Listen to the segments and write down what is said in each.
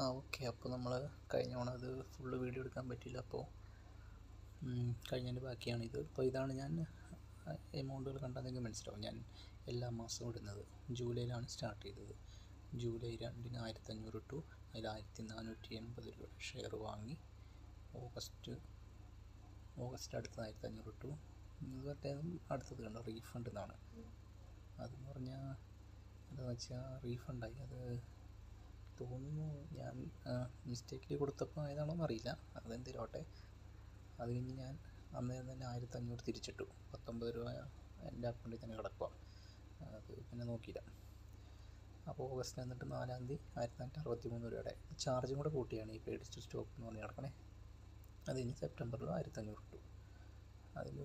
Okay. അപ്പോൾ നമ്മൾ കഴിഞ്ഞ തവണ അത് ഫുള്ള് വീഡിയോ എടുക്കാൻ പറ്റിയില്ല. അപ്പോൾ കഴിഞ്ഞതിൻ്റെ ബാക്കിയാണിത്. അപ്പോൾ ഇതാണ് ഞാൻ എമൗണ്ടുകൾ കണ്ടാൽ നിങ്ങൾക്ക് മനസ്സിലാവും. ഞാൻ എല്ലാ മാസവും ഇടുന്നത്. ജൂലൈയിലാണ് സ്റ്റാർട്ട് ചെയ്തത്. ജൂലൈ 2-ന് 1500 ഇട്ടു. അതിൽ 1480 രൂപയുടെ ഷെയർ വാങ്ങി. ഓഗസ്റ്റ് അടുത്തത് 1500 ഇട്ടു. ഇതൊക്കെ അടുത്തത് കണ്ടോ, റീഫണ്ട് എന്നാണ്. അതെന്ന് പറഞ്ഞാൽ എന്താണെന്ന് വെച്ചാൽ റീഫണ്ടായി. അത് തോന്നുന്നു ഞാൻ മിസ്റ്റേക്കിൽ കൊടുത്തപ്പോൾ ഏതാണോന്ന് അറിയില്ല. അതെന്തെങ്കിലും ആവട്ടെ. അത് കഴിഞ്ഞ് ഞാൻ അന്നേരം തന്നെ 1500 തിരിച്ചിട്ടു. 19 രൂപ എൻ്റെ അക്കൗണ്ടിൽ തന്നെ കിടക്കുക. അത് പിന്നെ നോക്കിയില്ല. അപ്പോൾ ഓഗസ്റ്റ് എന്നിട്ട് 4-ാം തീയതി 1463 രൂപയുടെ ചാർജും കൂടെ കൂട്ടിയാണ് ഈ പേടിച്ച് സ്റ്റോക്ക് എന്ന് പറഞ്ഞ് കിടക്കണേ. അത് കഴിഞ്ഞ് സെപ്റ്റംബറിൽ 1500 ഇട്ടു. അതിൽ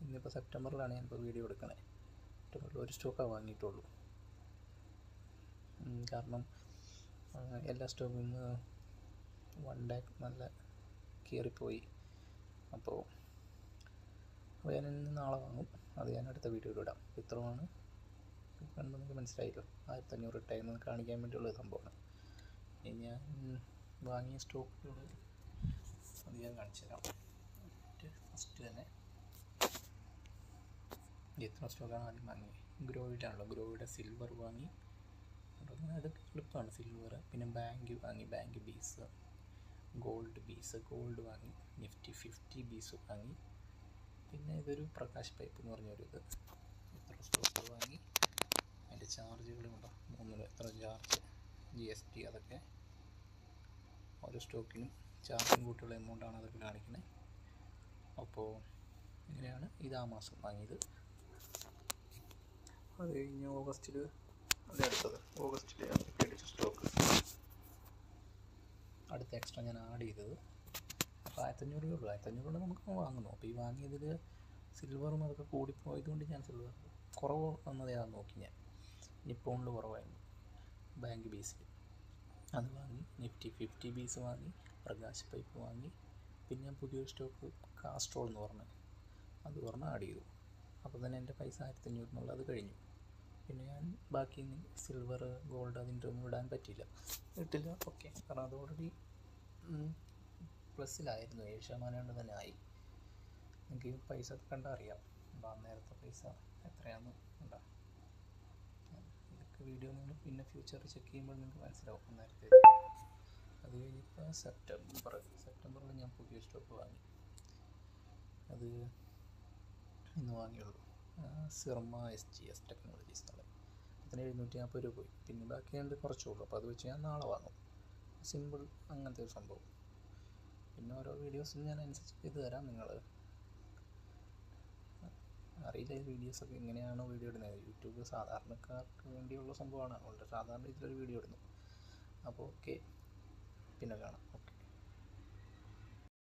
ഇന്നിപ്പോൾ സെപ്റ്റംബറിലാണ് ഞാനിപ്പോൾ വീഡിയോ എടുക്കണേ. സെപ്റ്റംബറിൽ ഒരു സ്റ്റോക്കാണ് വാങ്ങിയിട്ടുള്ളൂ. കാരണം എല്ലാ സ്റ്റോക്കിൽ നിന്ന് 1 ഡേ നല്ല കയറിപ്പോയി. അപ്പോൾ ഞാൻ നാളെ വാങ്ങും. അത് ഞാൻ അടുത്ത വീഡിയോയിൽ ഇടാം. ഇത്രയാണ് കണ്ട് നിങ്ങൾക്ക് മനസ്സിലായല്ലോ. 1500 ഇട്ടായിരുന്നു കാണിക്കാൻ വേണ്ടിയുള്ള സംഭവമാണ്. ഇനി ഞാൻ വാങ്ങിയ സ്റ്റോക്കുകൾ അത് ഞാൻ കാണിച്ചു തരാം. ഫസ്റ്റ് തന്നെ എത്ര സ്റ്റോക്കാണ് ആദ്യം വാങ്ങിയത്? ഗ്രോയിഡാണല്ലോ. ഗ്രോയിഡ് സിൽവർ വാങ്ങി. അതൊക്കെ എളുപ്പമാണ്. സിൽവർ. പിന്നെ ബാങ്ക് വാങ്ങി. ബാങ്ക് ബീസ്. ഗോൾഡ് വാങ്ങി. നിഫ്റ്റി 50 ബീസ് വാങ്ങി. പിന്നെ ഇതൊരു പ്രകാശ് പൈപ്പ് എന്ന് പറഞ്ഞൊരു ഇത്ര സ്റ്റോക്ക് വാങ്ങി. അതിൻ്റെ ചാർജുകളും ഉണ്ടോ, 3 എത്ര ചാർജ്, GST, അതൊക്കെ ഓരോ സ്റ്റോക്കിനും ചാർജും കൂട്ടിയുള്ള എമൗണ്ടാണ് അതൊക്കെ കാണിക്കുന്നത്. അപ്പോൾ ഇങ്ങനെയാണ് ഇത് ആ മാസം വാങ്ങിയത്. അത് കഴിഞ്ഞ് ഓഗസ്റ്റിൽ അടിച്ച സ്റ്റോക്ക് അടുത്ത എക്സ്ട്രാ ഞാൻ ആഡ് ചെയ്തത്. അപ്പോൾ 1500 ഉള്ളൂ. 1500 നമുക്ക് വാങ്ങുന്നു. അപ്പോൾ ഈ വാങ്ങിയതിൽ സിൽവറും അതൊക്കെ കൂടിപ്പോയതുകൊണ്ട് ഞാൻ സിൽവർ കുറവ് വന്നതേതാണെന്ന് നോക്കി. ഞാൻ നിപ്പോണിൽ കുറവായിരുന്നു. ബാങ്ക് ബീസിൽ അത് വാങ്ങി. നിഫ്റ്റി 50 ബീസ് വാങ്ങി. പ്രകാശ് പൈപ്പ് വാങ്ങി. പിന്നെ ഞാൻ പുതിയൊരു സ്റ്റോക്ക് കാസ്ട്രോൾ എന്ന് അത് ആഡ് ചെയ്തു. അപ്പോൾ തന്നെ എൻ്റെ പൈസ 1500 എന്നുള്ളത് കഴിഞ്ഞു. പിന്നെ ഞാൻ ബാക്കി സിൽവർ, ഗോൾഡ് അതിൻ്റെ ഒന്നും ഇടാൻ ഇട്ടില്ല. ഓക്കെ. കാരണം അത് ഓൾറെഡി പ്ലസ്സിലായിരുന്നു. 7% തന്നെ ആയി. എനിക്ക് പൈസ കണ്ടാൽ അറിയാം. അപ്പോൾ അന്നേരത്തെ പൈസ എത്രയാണെന്ന് ഉണ്ടാകും. ഇതൊക്കെ വീഡിയോ നിങ്ങൾ പിന്നെ ഫ്യൂച്ചറിൽ ചെക്ക് ചെയ്യുമ്പോൾ നിങ്ങൾക്ക് മനസ്സിലാവും അന്നേരത്തെ. അത് കഴിഞ്ഞിപ്പോൾ സെപ്റ്റംബറിൽ ഞാൻ പുതിയ സ്റ്റോക്ക് വാങ്ങി. അത് ഇന്ന് വാങ്ങിയുള്ളൂ. സിർമ SGS ടെക്നോളജീസ് എന്നുള്ളത്. അതിന് 740 രൂപ പോയി. പിന്നെ ബാക്കി രണ്ട് കുറച്ചുള്ളൂ. അപ്പോൾ അത് വെച്ച് ഞാൻ നാളെ വാങ്ങും. സിമ്പിൾ അങ്ങനത്തെ ഒരു സംഭവം. പിന്നെ ഓരോ വീഡിയോസും ഞാൻ അനുസരിച്ച് ചെയ്ത് തരാം. നിങ്ങൾ അറിയില്ല ഈ വീഡിയോസൊക്കെ എങ്ങനെയാണോ വീഡിയോ ഇടുന്നത്. യൂട്യൂബ് സാധാരണക്കാർക്ക് വേണ്ടിയുള്ള സംഭവമാണ്. അതുകൊണ്ട് സാധാരണ ഇതിലൊരു വീഡിയോ ഇടുന്നു. അപ്പോൾ ഓക്കെ, പിന്നെ കാണാം. ഓക്കെ.